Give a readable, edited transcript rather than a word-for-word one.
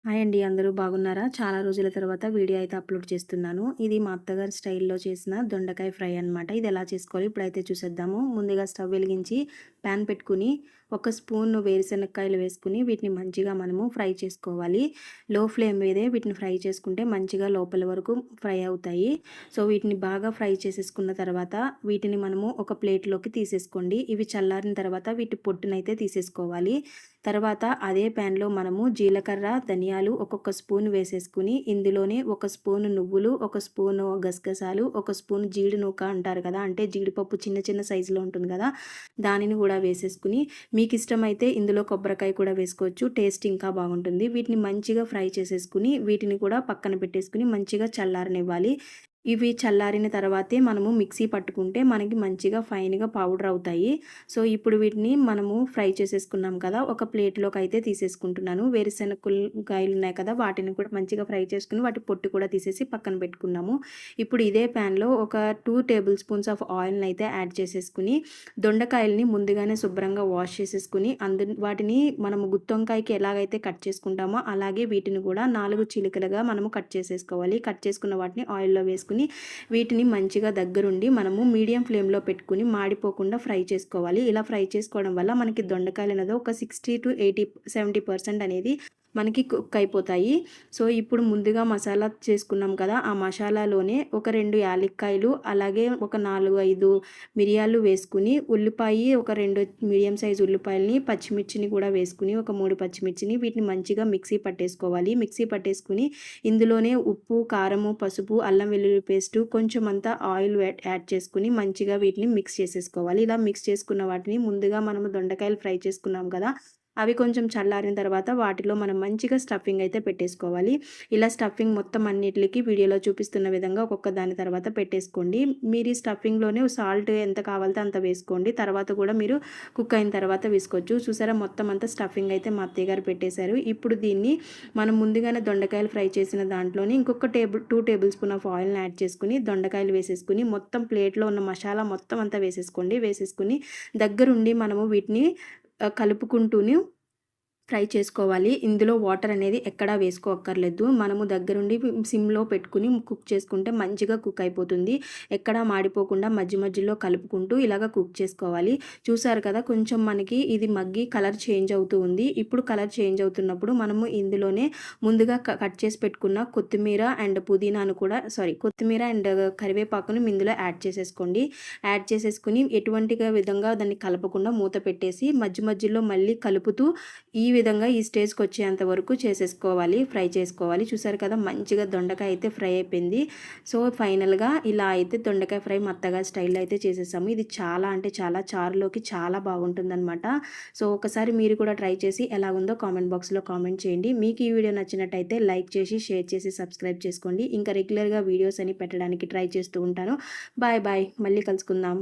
Hi అండి. అందరూ బాగున్నారా? చాలా రోజుల తర్వాత వీడియో అయితే అప్‌లోడ్ చేస్తున్నాను. ఇది మా అత్తగారి స్టైల్‌లో చేసిన దొండకాయ ఫ్రై అనమాట. ఇది ఎలా చేసుకోవాలో ఇప్పుడైతే చూసేద్దాము. ముందుగా స్టవ్ వెలిగించి పాన్ పెట్టుకొని, ఒక స్పూన్ వేరుశనక్కాయలు వేసుకొని వీటిని మంచిగా మనము ఫ్రై చేసుకోవాలి. లో ఫ్లేమ్ మీదే వీటిని ఫ్రై చేసుకుంటే మంచిగా లోపల వరకు ఫ్రై అవుతాయి. సో, వీటిని బాగా ఫ్రై చేసేసుకున్న తర్వాత వీటిని మనము ఒక ప్లేట్‌లోకి తీసేసుకోండి. ఇవి చల్లారిన తర్వాత వీటి పొట్టునైతే తీసేసుకోవాలి. తర్వాత అదే ప్యాన్‌లో మనము జీలకర్ర, ధనియాలు ఒక్కొక్క స్పూన్ వేసేసుకొని, ఇందులోనే ఒక స్పూన్ నువ్వులు, ఒక స్పూను గసగసాలు, ఒక స్పూన్ జీడి నూక అంటారు కదా! అంటే జీడిపప్పు చిన్న చిన్న సైజులో ఉంటుంది కదా! దానిని కూడా వేసేసుకొని, మీకిష్టమైతే ఇందులో కొబ్బరికాయ కూడా వేసుకోవచ్చు. టేస్ట్ ఇంకా బాగుంటుంది. వీటిని మంచిగా ఫ్రై చేసేసుకొని, వీటిని కూడా పక్కన పెట్టేసుకొని మంచిగా చల్లారనివ్వాలి. ఇవి చల్లారిన తర్వాతే మనము మిక్సీ పట్టుకుంటే మనకి మంచిగా ఫైన్‌గా పౌడర్ అవుతాయి. సో, ఇప్పుడు వీటిని మనము ఫ్రై చేసేసుకున్నాం కదా! ఒక ప్లేట్‌లోకైతే తీసేసుకుంటున్నాను. కాయలున్నాయి కదా! వాటిని కూడా మంచిగా ఫ్రై చేసుకొని వాటి పొట్టు కూడా తీసేసి పక్కన పెట్టుకున్నాము. ఇప్పుడు ఇదే ప్యాన్‌లో ఒక 2 టేబుల్ స్పూన్స్ ఆఫ్ ఆయిల్‌నైతే యాడ్ చేసేసుకొని, దొండకాయలని ముందుగానే శుభ్రంగా వాష్ చేసేసుకొని, వాటిని మనము గుత్తొంకాయకి ఎలాగైతే కట్ చేసుకుంటామో అలాగే వీటిని కూడా 4 చిలుకలుగా మనము కట్ చేసేసుకోవాలి. కట్ చేసుకున్న వాటిని ఆయిల్‌లో వేసుకొని, వీటిని మంచిగా దగ్గరుండి మనము మీడియం ఫ్లేమ్‌లో పెట్టుకొని మాడిపోకుండా ఫ్రై చేసుకోవాలి. ఇలా ఫ్రై చేసుకోవడం వల్ల మనకి దొండకాయలనేది ఒక 60-70% అనేది మనకి కుక్ అయిపోతాయి. సో, ఇప్పుడు ముందుగా మసాలా చేసుకున్నాం కదా! ఆ మసాలాలోనే ఒక 2 యాలక్కాయలు, అలాగే ఒక 4, 5 మిరియాలు వేసుకొని, ఉల్లిపాయి ఒక 2 మీడియం సైజ్ ఉల్లిపాయలని, పచ్చిమిర్చిని కూడా వేసుకొని, ఒక 3 పచ్చిమిర్చిని వీటిని మంచిగా మిక్సీ పట్టేసుకోవాలి. మిక్సీ పట్టేసుకొని ఇందులోనే ఉప్పు, కారము, పసుపు, అల్లం వెల్లుల్లి పేస్టు, కొంచెం అంతా ఆయిల్ యాడ్ చేసుకొని మంచిగా వీటిని మిక్స్ చేసేసుకోవాలి. ఇలా మిక్స్ చేసుకున్న వాటిని ముందుగా మనము దొండకాయలు ఫ్రై చేసుకున్నాం కదా! అవి కొంచెం చల్లారిన తర్వాత వాటిలో మనం మంచిగా స్టఫింగ్ అయితే పెట్టేసుకోవాలి. ఇలా స్టఫింగ్ మొత్తం అన్నిట్లికి వీడియోలో చూపిస్తున్న విధంగా ఒక్కొక్క దాని తర్వాత పెట్టేసుకోండి. మీరు ఈ స్టఫింగ్‌లోనే సాల్ట్ ఎంత కావాలితే అంత వేసుకోండి. తర్వాత కూడా మీరు కుక్ అయిన తర్వాత వేసుకోవచ్చు. చూసారా, మొత్తం అంతా స్టఫింగ్ అయితే మా అత్తయ్య గారు పెట్టేశారు. ఇప్పుడు దీన్ని మనం ముందుగానే దొండకాయలు ఫ్రై చేసిన దాంట్లోని ఇంకొక 2 టేబుల్ స్పూన్ ఆఫ్ ఆయిల్‌ని యాడ్ చేసుకొని, దొండకాయలు వేసేసుకొని, మొత్తం ప్లేట్‌లో ఉన్న మసాలా మొత్తం అంతా వేసేసుకోండి. వేసేసుకొని దగ్గరుండి మనము వీటిని కలుపుకుంటూను ఫ్రై చేసుకోవాలి. ఇందులో వాటర్ అనేది ఎక్కడా వేసుకోక్కర్లేదు. మనము దగ్గరుండి సిమ్‌లో పెట్టుకొని కుక్ చేసుకుంటే మంచిగా కుక్ అయిపోతుంది. ఎక్కడా మాడిపోకుండా మధ్య మధ్యలో కలుపుకుంటూ ఇలాగ కుక్ చేసుకోవాలి. చూసారు కదా, కొంచెం మనకి ఇది మగ్గి కలర్ చేంజ్ అవుతూ ఉంది. ఇప్పుడు కలర్ చేంజ్ అవుతున్నప్పుడు మనము ఇందులోనే ముందుగా కట్ చేసి పెట్టుకున్న కొత్తిమీర అండ్ పుదీనాను కూడా కొత్తిమీర అండ్ కరివేపాకును ఇందులో యాడ్ చేసేసుకోండి. యాడ్ చేసేసుకొని ఎటువంటిగా విధంగా దాన్ని కలపకుండా మూత పెట్టేసి మధ్య మధ్యలో మళ్ళీ కలుపుతూ ఈ విధంగా ఈ స్టేజ్‌కొచ్చేంత వరకు చేసేసుకోవాలి. ఫ్రై చేసుకోవాలి. చూసారు కదా, మంచిగా దొండకాయ అయితే ఫ్రై అయిపోయింది. సో, ఫైనల్‌గా ఇలా అయితే దొండకాయ ఫ్రై మా అత్తగారి స్టైల్‌లో అయితే చేసేసాము. ఇది చాలా అంటే చాలా చారులోకి చాలా బాగుంటుందనమాట. సో, ఒకసారి మీరు కూడా ట్రై చేసి ఎలాగుందో కామెంట్ బాక్స్‌లో కామెంట్ చేయండి. మీకు ఈ వీడియో నచ్చినట్టయితే లైక్ చేసి, షేర్ చేసి, సబ్స్క్రైబ్ చేసుకోండి. ఇంకా రెగ్యులర్‌గా వీడియోస్ అని పెట్టడానికి ట్రై చేస్తూ ఉంటాను. Bye bye. మళ్ళీ కలుసుకుందాం.